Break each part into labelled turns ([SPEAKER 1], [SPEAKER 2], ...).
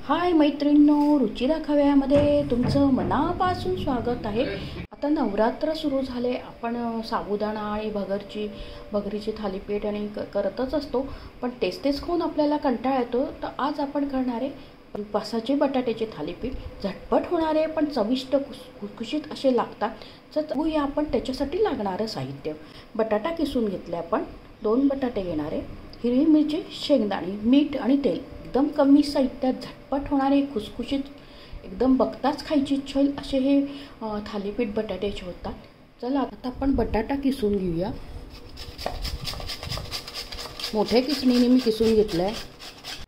[SPEAKER 1] हाय मैत्रिणींनो, रुचिरा खव्यामध्ये तुमचं मनापासून स्वागत आहे। आता नवरात्र सुरू झाले, आपण साबुदाणा आणि भगरीची थालीपीठ आणि करतच असतो, पण तेच खाऊन आपल्याला कंटाळा येतो। तर आज आपण करणारे उपासाचे बटाट्याचे थालीपीठ झटपट होणारे पण चविष्ट खुसखुशीत असे लागतात। तर बघूया आपण त्याच्यासाठी लागणारं साहित्य। बटाटा किसून घेतले आपण, 2 बटाटे घेणारे, हिरवी मिरची, शेंगदाणे, मीठ आणि तेल। एकदम कमी साहित्यात झटपट होणारे खुसखुशीत एकदम बघताच खायची इच्छा होईल असे हे थालीपीठ बटाट्याचे होतात। चला आता आपण बटाटा किसून घेऊया। मोठ्या किसणीने मी किसून घेतलाय।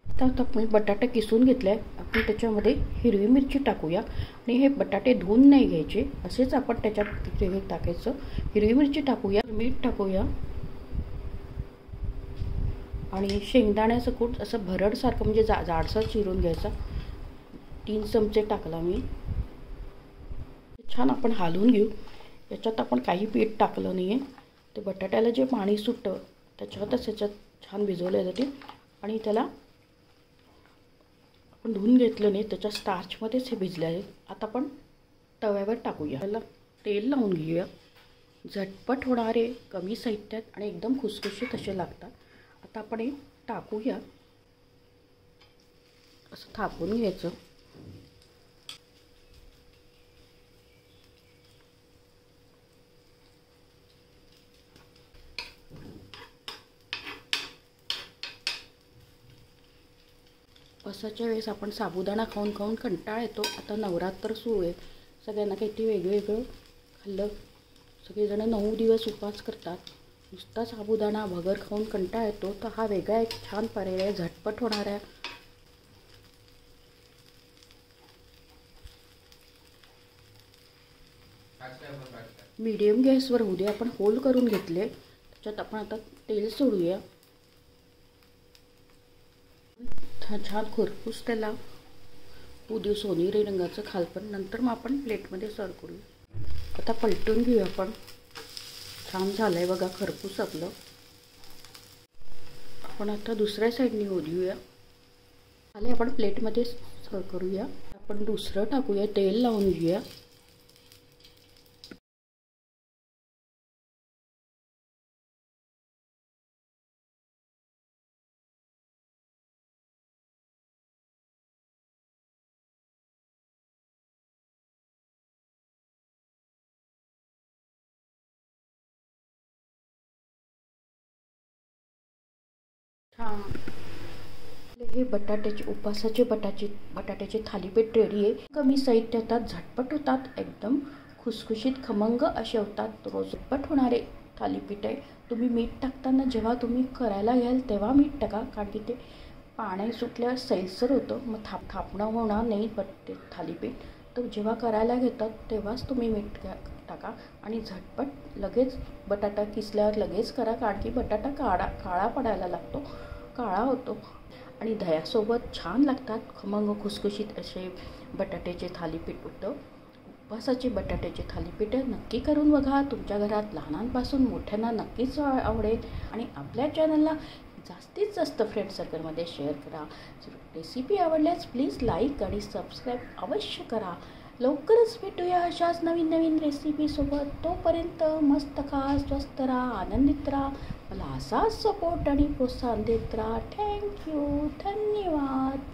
[SPEAKER 1] आता आपण बटाटा किसून घेतलाय, आपण त्याच्यामध्ये हिरवी मिरची टाकूया आणि हे बटाटे धुवून नाही घ्यायचे, असेच आपण त्याच्यात हे टाकायचं। हिरवी मिरची टाकूया, मीठ टाकूया आणि शेंगदाण्याचं कूट असं भरडसारखं म्हणजे जाडसर चिरून घ्यायचा। 3 चमचे टाकला मी। छान आपण हलवून घेऊ। याच्यात आपण काही पीठ टाकलं नाही आहे, ते बटाट्याला जे पाणी सुटतं त्याच्यातच याच्यात छान भिजवलं जाते आणि त्याला आपण धुवून घेतलं नाही, त्याच्या स्टार्चमध्येच हे भिजले आहे। आता आपण तव्यावर टाकूया, त्याला तेल लावून घेऊया। झटपट होणारे कमी साहित्यात आणि एकदम खुसखुशीत असे लागतात। आता आपण हे टाकूया, असं थापून घ्यायचं। उपासाच्या वेळेस आपण साबुदाणा खाऊन खाऊन कंटाळा येतो। आता नवरात्र सुरू आहे, सगळ्यांना काहीतरी वेगवेगळं खाल्लं। सगळेजण 9 दिवस उपवास करतात, नुसता साबुदाणा भगर खाऊन कंटाळा येतो। तर हा वेगळा एक छान पर्याय आहे, झटपट होणारा। मीडियम गॅसवर होऊ दे। आपण होल करून घेतले, त्याच्यात आपण आता तेल सोडूया। छान खरपूस त्याला होऊ देऊ सोनेरी रंगाचं खालपर्यंत, नंतर मग आपण प्लेटमध्ये सर्व करूया। आता पलटून घेऊया आपण। छान झालंय बघा खरपूस आपलं। आपण आता दुसऱ्या साईडने होऊ देऊया। आले आपण प्लेटमध्ये सर्व करूया। आपण दुसरं टाकूया, तेल लावून घेऊया। हे उपासाचे बटाट्याचे थालीपीठ रेडी आहे। कमी साहित्य होतात, झटपट होतात, एकदम खुसखुशीत खमंग असे होतात। रोज झटपट होणारे थालीपीठ आहे। तुम्ही मीठ टाकताना जेव्हा तुम्ही करायला घ्याल तेव्हा मीठ टाका, कारण की ते पाणी सुटल्यावर सैलसर होतं, मग थापणं होणार नाही ते थालीपीठ। तर जेव्हा करायला घेतात तेव्हाच तुम्ही मीठ टाका आणि झटपट लगेच बटाटा किसल्यावर लगेच करा, कारण की बटाटा काळा पडायला लागतो, काळा होतो आणि दह्यासोबत छान लागतात खमंग खुसखुशीत असे बटाट्याचे थालीपीठ होतं। उपासाचे बटाट्याचे थालीपीठ नक्की करून बघा, तुमच्या घरात लहानांपासून मोठ्यांना नक्कीच आवडेल। आणि आपल्या चॅनलला जास्तीत जास्त फ्रेंड सर्कलमध्ये शेअर करा। रेसिपी आवडल्यास प्लीज लाईक आणि सबस्क्राईब अवश्य करा। लवकरच भेटूया अशाच नवीन रेसिपीसोबत। तोपर्यंत मस्त खा, स्वस्त राहा, आनंदित राहा, मला असाच सपोर्ट आणि प्रोत्साहन देत राहा। थँक्यू, धन्यवाद।